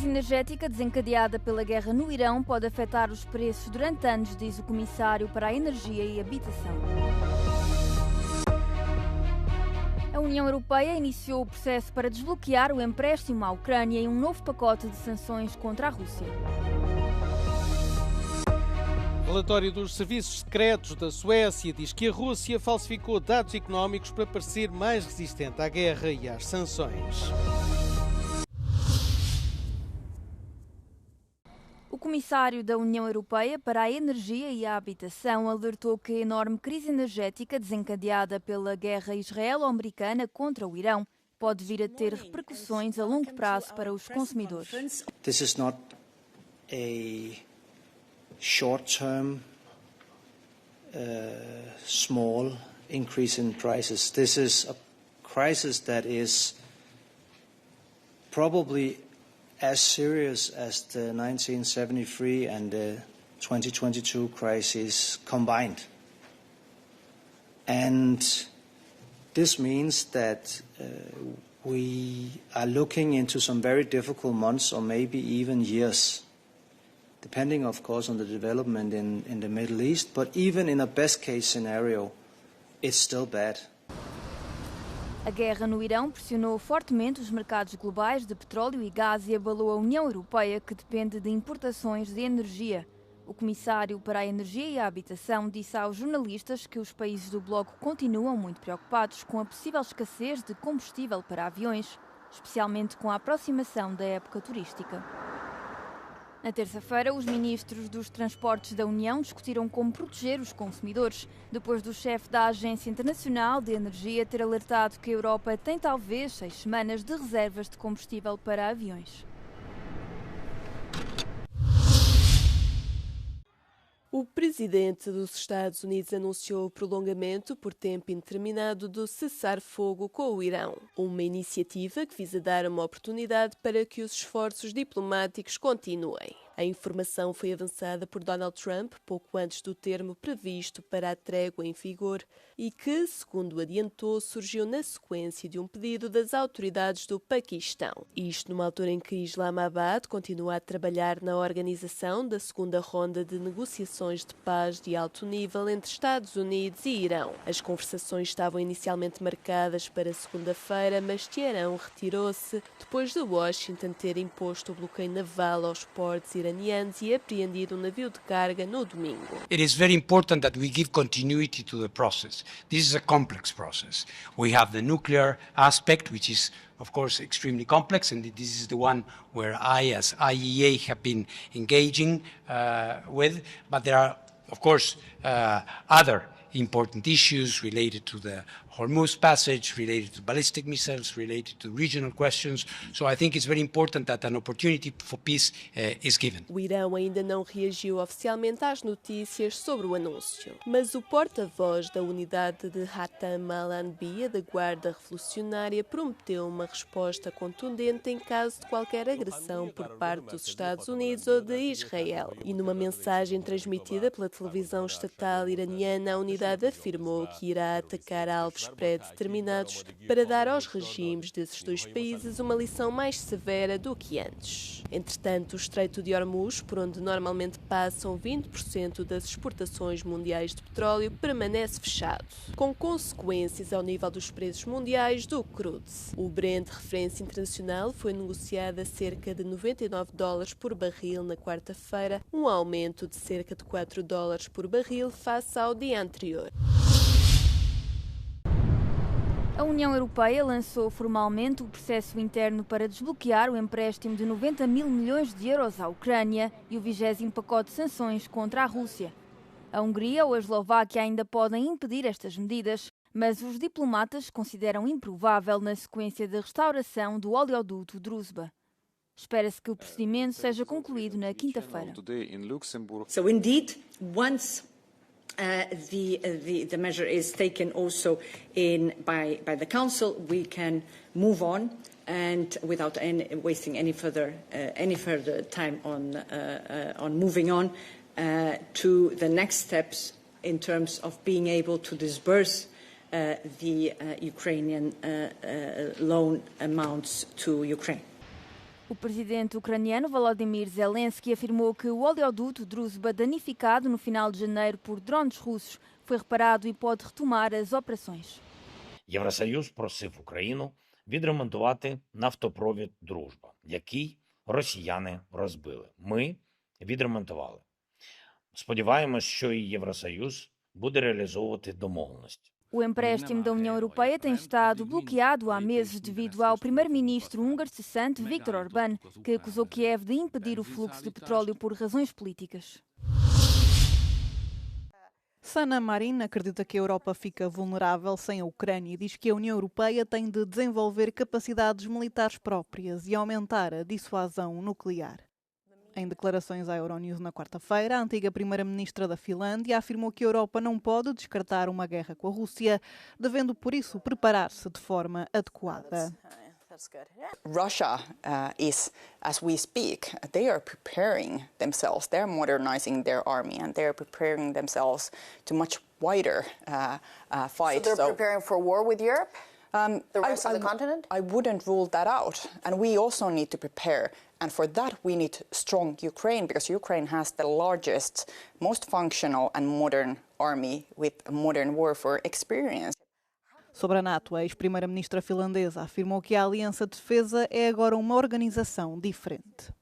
crise energética desencadeada pela guerra no Irão pode afetar os preços durante anos, diz o Comissário para a Energia e Habitação. A União Europeia iniciou o processo para desbloquear o empréstimo à Ucrânia em um novo pacote de sanções contra a Rússia. O relatório dos serviços secretos da Suécia diz que a Rússia falsificou dados económicos para parecer mais resistente à guerra e às sanções. O Comissário da União Europeia para a Energia e a Habitação alertou que a enorme crise energética desencadeada pela guerra israelo-americana contra o Irão pode vir a ter repercussões a longo prazo para os consumidores. This is not a short-term, small increase in prices. This is a crisis that is probably as serious as the 1973 and the 2022 crisis combined. And this means that we are looking into some very difficult months or maybe even years, depending, of course, on the development in the Middle East. But even in a best-case scenario, it's still bad. A guerra no Irão pressionou fortemente os mercados globais de petróleo e gás e abalou a União Europeia, que depende de importações de energia. O Comissário para a Energia e a Habitação disse aos jornalistas que os países do bloco continuam muito preocupados com a possível escassez de combustível para aviões, especialmente com a aproximação da época turística. Na terça-feira, os ministros dos Transportes da União discutiram como proteger os consumidores, depois do chefe da Agência Internacional de Energia ter alertado que a Europa tem talvez 6 semanas de reservas de combustível para aviões. O presidente dos Estados Unidos anunciou o prolongamento por tempo indeterminado do cessar-fogo com o Irão, uma iniciativa que visa dar uma oportunidade para que os esforços diplomáticos continuem. A informação foi avançada por Donald Trump pouco antes do termo previsto para a trégua em vigor e que, segundo adiantou, surgiu na sequência de um pedido das autoridades do Paquistão. Isto numa altura em que Islamabad continua a trabalhar na organização da segunda ronda de negociações de paz de alto nível entre Estados Unidos e Irão. As conversações estavam inicialmente marcadas para segunda-feira, mas Teherão retirou-se depois de Washington ter imposto o bloqueio naval aos portos iranianos e apreendido um navio de carga no domingo. It is very important that we give continuity to the process. This is a complex process. We have the nuclear aspect, which is of course extremely complex, and this is the one where I, as IEA, have been engaging with, but there are of course other important issues related to the Hormuz Passage, related to ballistic missiles, related to regional questions. So I think it's very important that an opportunity for peace is given. O Irão ainda não reagiu oficialmente às notícias sobre o anúncio, mas o porta-voz da unidade de Hatam al-Anbiya, da Guarda Revolucionária, prometeu uma resposta contundente em caso de qualquer agressão por parte dos Estados Unidos ou de Israel. E numa mensagem transmitida pela televisão estatal iraniana, a unidade afirmou que irá atacar alvos pré-determinados para dar aos regimes desses dois países uma lição mais severa do que antes. Entretanto, o Estreito de Hormuz, por onde normalmente passam 20% das exportações mundiais de petróleo, permanece fechado, com consequências ao nível dos preços mundiais do crude. O Brent, referência internacional, foi negociado a cerca de $99 por barril na quarta-feira, um aumento de cerca de $4 por barril face ao dia anterior. A União Europeia lançou formalmente o processo interno para desbloquear o empréstimo de 90 mil milhões de euros à Ucrânia e o 20º pacote de sanções contra a Rússia. A Hungria ou a Eslováquia ainda podem impedir estas medidas, mas os diplomatas consideram improvável na sequência da restauração do oleoduto Druzhba. Espera-se que o procedimento seja concluído na quinta-feira. So indeed, once the measure is taken also by the Council, we can move on and without wasting any further time on moving on to the next steps in terms of being able to disburse the Ukrainian loan amounts to Ukraine. O presidente ucraniano Volodymyr Zelensky afirmou que o oleoduto Druzhba, danificado no final de janeiro por drones russos, foi reparado e pode retomar as operações. Євросоюз просив Україну відремонтувати нафтопровід «Дружба», який росіяни розбили. Ми відремонтували. Сподіваємось, що і Євросоюз буде реалізовувати домовленості. O empréstimo da União Europeia tem estado bloqueado há meses devido ao primeiro-ministro húngaro cessante Viktor Orbán, que acusou Kiev de impedir o fluxo de petróleo por razões políticas. Sanna Marin acredita que a Europa fica vulnerável sem a Ucrânia e diz que a União Europeia tem de desenvolver capacidades militares próprias e aumentar a dissuasão nuclear. Em declarações à Euronews na quarta-feira, a antiga primeira-ministra da Finlândia afirmou que a Europa não pode descartar uma guerra com a Rússia, devendo por isso preparar-se de forma adequada. Russia is, as we speak, they are preparing themselves. They are modernizing their army and they are preparing themselves to much wider fight. So they're preparing for war with Europe? The rest of the continent? I wouldn't rule that out. And we also need to prepare. And for that, we need strong Ukraine, because Ukraine has the largest, most functional and modern army with modern warfare experience. Sobre a NATO, a ex-primeira-ministra finlandesa afirmou que a Aliança de Defesa é agora uma organização diferente.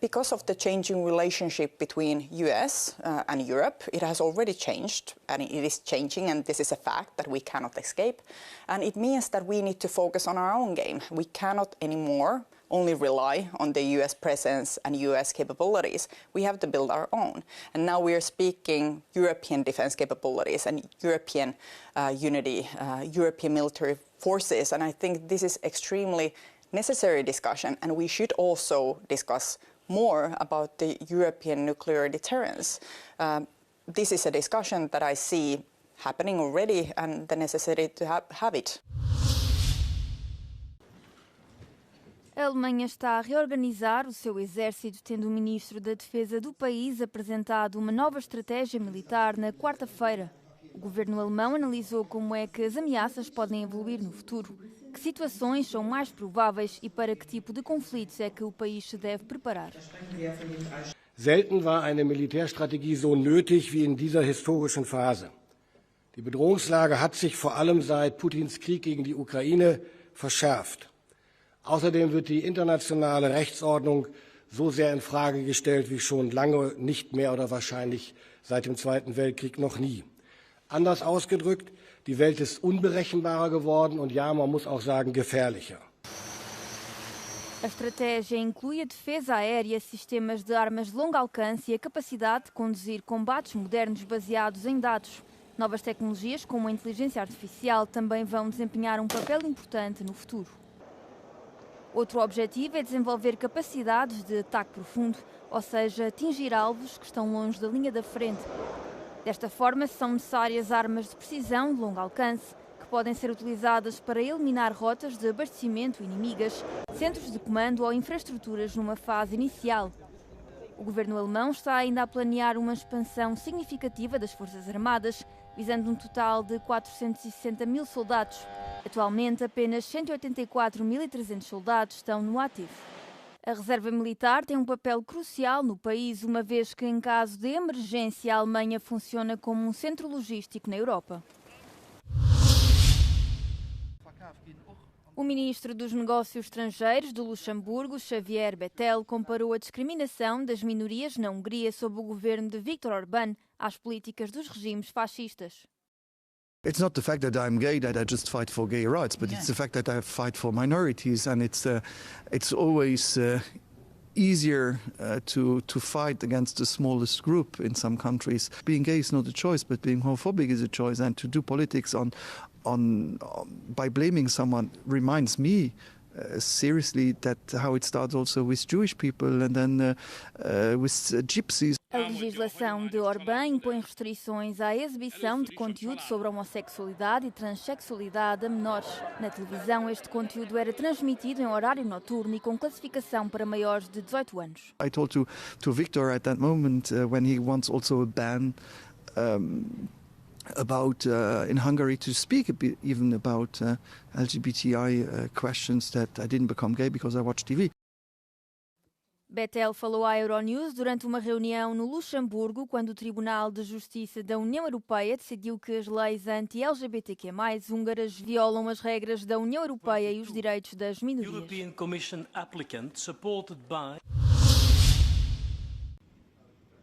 Because of the changing relationship between US and Europe, it has already changed, and it is changing, and this is a fact that we cannot escape. And it means that we need to focus on our own game. We cannot anymore only rely on the US presence and US capabilities. We have to build our own. And now we are speaking European defense capabilities and European unity, European military forces. And I think this is extremely necessary discussion, and we should also discuss more about the European nuclear deterrence. This is a discussion that I see happening already, and the necessity to have it. A Alemanha está a reorganizar o seu exército, tendo o ministro da Defesa do país apresentado uma nova estratégia militar na quarta-feira. O governo alemão analisou como é que as ameaças podem evoluir no futuro, que situações são mais prováveis e para que tipo de conflitos é que o país se deve preparar. Selten war eine Militärstrategie so nötig wie in dieser historischen Phase. Die Bedrohungslage hat sich vor allem seit Putins Krieg gegen die Ukraine verschärft. Außerdem wird die internationale Rechtsordnung so sehr in Frage gestellt wie schon lange nicht mehr oder wahrscheinlich seit dem Zweiten Weltkrieg noch nie. Anders ausgedrückt, die Welt ist unberechenbarer geworden und ja, man muss auch sagen, gefährlicher. A estratégia inclui a defesa aérea, sistemas de armas de longo alcance e a capacidade de conduzir combates modernos baseados em dados. Novas tecnologias, como a inteligência artificial, também vão desempenhar um papel importante no futuro. Outro objetivo é desenvolver capacidades de ataque profundo, ou seja, atingir alvos que estão longe da linha da frente. Desta forma, são necessárias armas de precisão de longo alcance, que podem ser utilizadas para eliminar rotas de abastecimento inimigas, centros de comando ou infraestruturas numa fase inicial. O governo alemão está ainda a planear uma expansão significativa das Forças Armadas, visando um total de 460 mil soldados. Atualmente, apenas 184.300 soldados estão no ativo. A reserva militar tem um papel crucial no país, uma vez que, em caso de emergência, a Alemanha funciona como um centro logístico na Europa. O ministro dos Negócios Estrangeiros do Luxemburgo, Xavier Bettel, comparou a discriminação das minorias na Hungria sob o governo de Viktor Orbán às políticas dos regimes fascistas. It's not the fact that I'm gay that I just fight for gay rights, but it's the fact that I fight for minorities, and it's always easier to fight against the smallest group in some countries. Being gay is not a choice, but being homophobic is a choice, and to do politics by blaming someone reminds me seriously that how it starts also with Jewish people and then with gypsies. A legislação de Orbán impõe restrições à exibição de conteúdo sobre homossexualidade e transexualidade a menores. Na televisão, este conteúdo era transmitido em horário noturno e com classificação para maiores de 18 anos. I told to Viktor at that moment when he wants also a ban about in Hungary to speak a bit even about LGBTI questions that I didn't become gay because I watched TV. Bettel falou à Euronews durante uma reunião no Luxemburgo, quando o Tribunal de Justiça da União Europeia decidiu que as leis anti-LGBTQ+ húngaras violam as regras da União Europeia e os direitos das minorias. European Commission applicant supported by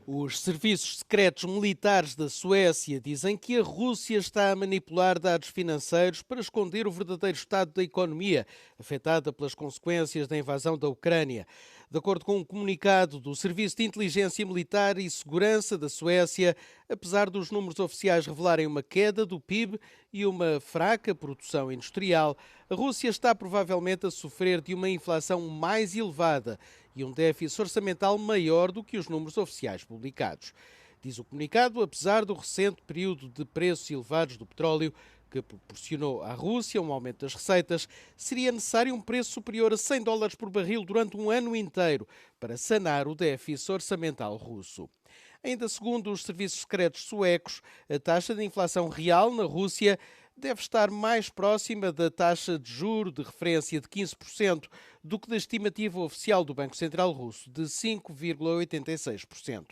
Os serviços secretos militares da Suécia dizem que a Rússia está a manipular dados financeiros para esconder o verdadeiro estado da economia, afetada pelas consequências da invasão da Ucrânia. De acordo com um comunicado do Serviço de Inteligência Militar e Segurança da Suécia, apesar dos números oficiais revelarem uma queda do PIB e uma fraca produção industrial, a Rússia está provavelmente a sofrer de uma inflação mais elevada e um déficit orçamental maior do que os números oficiais publicados. Diz o comunicado, apesar do recente período de preços elevados do petróleo, que proporcionou à Rússia um aumento das receitas, seria necessário um preço superior a $100 por barril durante um ano inteiro para sanar o déficit orçamental russo. Ainda segundo os serviços secretos suecos, a taxa de inflação real na Rússia deve estar mais próxima da taxa de juro de referência de 15% do que da estimativa oficial do Banco Central Russo de 5,86%.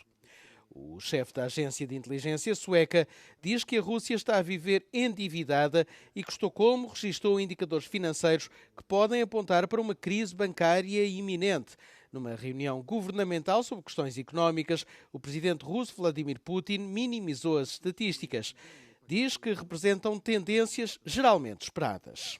O chefe da agência de inteligência sueca diz que a Rússia está a viver endividada e que Estocolmo registrou indicadores financeiros que podem apontar para uma crise bancária iminente. Numa reunião governamental sobre questões económicas, o presidente russo Vladimir Putin minimizou as estatísticas. Diz que representam tendências geralmente esperadas.